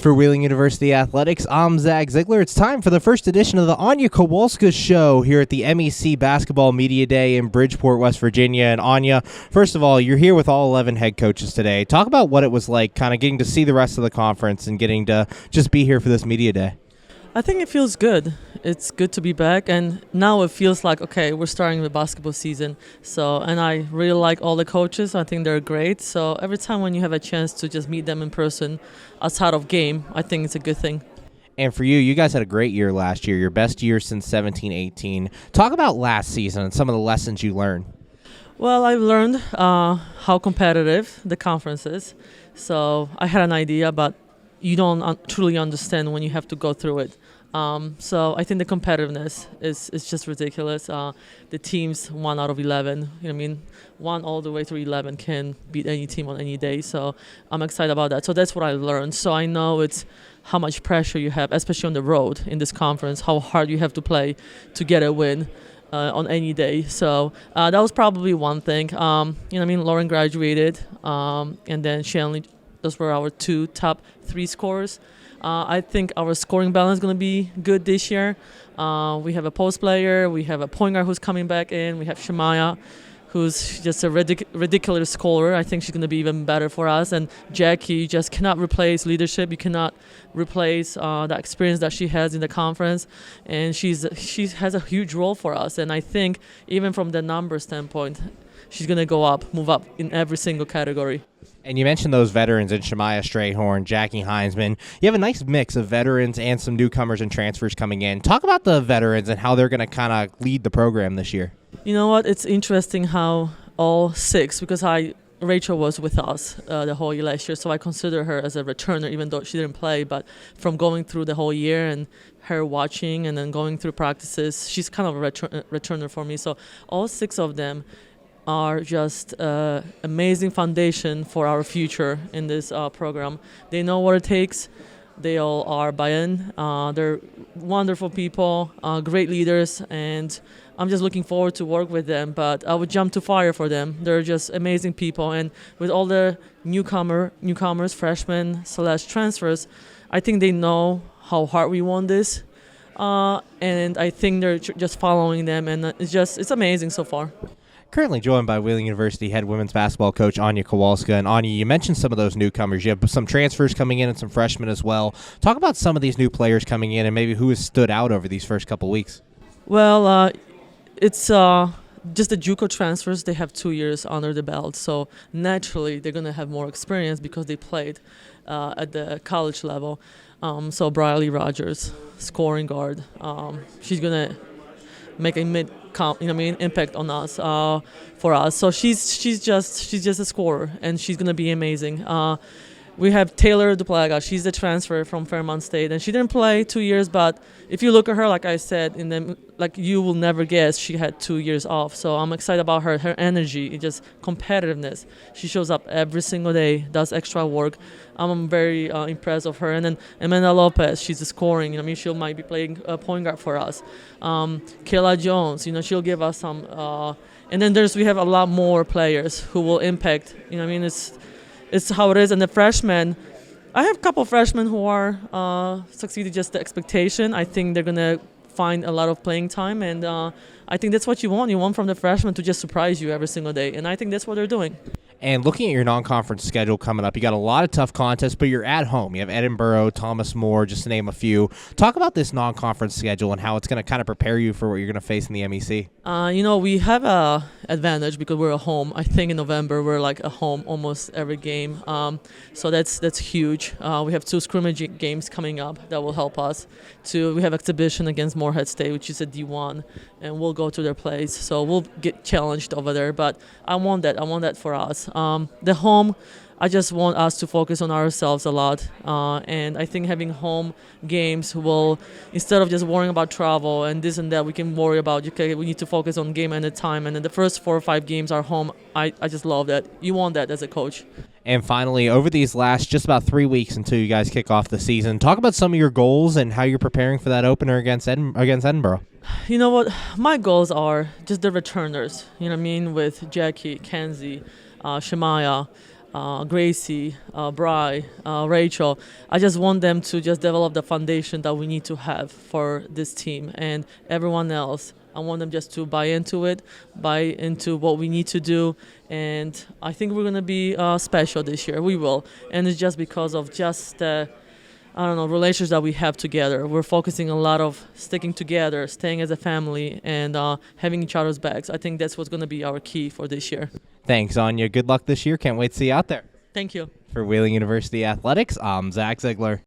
For Wheeling University Athletics, I'm Zach Ziegler. It's time for the first edition of the Anna Kowalska Show here at the MEC Basketball Media Day in Bridgeport, West Virginia. And Anya, first of all, you're here with all 11 head coaches today. Talk about what it was like kind of getting to see the rest of the conference and getting to just be here for this media day. I think it feels good. It's good to be back, and now it feels like, okay, we're starting the basketball season. And I really like all the coaches. I think they're great. So every time when you have a chance to just meet them in person outside of game, I think it's a good thing. And for you, you guys had a great year last year, your best year since 17-18. Talk about last season and some of the lessons you learned. Well, I learned how competitive the conference is. So I had an idea, but you don't truly understand when you have to go through it. So I think the competitiveness is just ridiculous. The teams 1 out of 11, 1 all the way through 11 can beat any team on any day. So I'm excited about that. So that's what I learned. So I know it's how much pressure you have, especially on the road in this conference, how hard you have to play to get a win on any day. So that was probably one thing. Lauren graduated, and then Shanley. Those were our 2 top 3 scorers. I think our scoring balance is going to be good this year. We have a post player. We have a point guard who's coming back in. We have Shemaya, who's just a ridiculous scorer. I think she's going to be even better for us. And Jackie, you just cannot replace leadership. You cannot replace the experience that she has in the conference. And she has a huge role for us. And I think even from the number standpoint, she's going to move up in every single category. And you mentioned those veterans in Shemaya Strayhorn, Jackie Heinzman. You have a nice mix of veterans and some newcomers and transfers coming in. Talk about the veterans and how they're going to kind of lead the program this year. You know what? It's interesting how all 6, because Rachel was with us the whole year last year, so I consider her as a returner, even though she didn't play. But from going through the whole year and her watching and then going through practices, she's kind of a returner for me. So all 6 of them are just amazing foundation for our future in this program. They know what it takes. They all are buy-in. They're wonderful people, great leaders, and I'm just looking forward to work with them. But I would jump to fire for them. They're just amazing people, and with all the newcomers, freshmen / transfers, I think they know how hard we want this, and I think they're just following them, and it's amazing so far. Currently joined by Wheeling University head women's basketball coach Anna Kowalska. And Anya, you mentioned some of those newcomers. You have some transfers coming in and some freshmen as well. Talk about some of these new players coming in and maybe who has stood out over these first couple weeks. Well, it's just the JUCO transfers. They have 2 years under the belt, so naturally they're going to have more experience because they played at the college level. So Briley Rogers, scoring guard, she's going to make a impact on us for us. So she's just a scorer, and she's gonna be amazing. We have Taylor Duplaga. She's the transfer from Fairmont State, and she didn't play 2 years. But if you look at her, like I said, you will never guess she had 2 years off. So I'm excited about her. Her energy, just competitiveness. She shows up every single day, does extra work. I'm very impressed of her. And then Amanda Lopez, she's a scoring. She might be playing point guard for us. Kayla Jones, she'll give us some. And then we have a lot more players who will impact. It's how it is. And the freshmen, I have a couple freshmen who are succeeded just the expectation. I think they're going to find a lot of playing time. And I think that's what you want. You want from the freshmen to just surprise you every single day. And I think that's what they're doing. And looking at your non-conference schedule coming up, you got a lot of tough contests, but you're at home. You have Edinboro, Thomas More, just to name a few. Talk about this non-conference schedule and how it's going to kind of prepare you for what you're going to face in the MEC. We have a advantage because we're at home. I think in November we're at home almost every game. So that's huge. We have 2 scrimmage games coming up that will help us. We have exhibition against Morehead State, which is a D1, and we'll go to their place. So we'll get challenged over there. But I want that for us. The home, I just want us to focus on ourselves a lot. And I think having home games will, instead of just worrying about travel and this and that, we can worry about, okay, we need to focus on game at a time. And then the first 4 or 5 games are home. I just love that. You want that as a coach. And finally, over these last just about 3 weeks until you guys kick off the season, talk about some of your goals and how you're preparing for that opener against Edinboro. You know what? My goals are just the returners, with Jackie, Kenzie, Shemaya, Gracie, Bry, Rachel. I just want them to just develop the foundation that we need to have for this team, and everyone else. I want them just to buy into it, buy into what we need to do, and I think we're going to be special this year. We will, and it's just because of just relations that we have together. We're focusing a lot of sticking together, staying as a family, and having each other's backs. I think that's what's going to be our key for this year. Thanks, Anya. Good luck this year. Can't wait to see you out there. Thank you. For Wheeling University Athletics, I'm Zach Ziegler.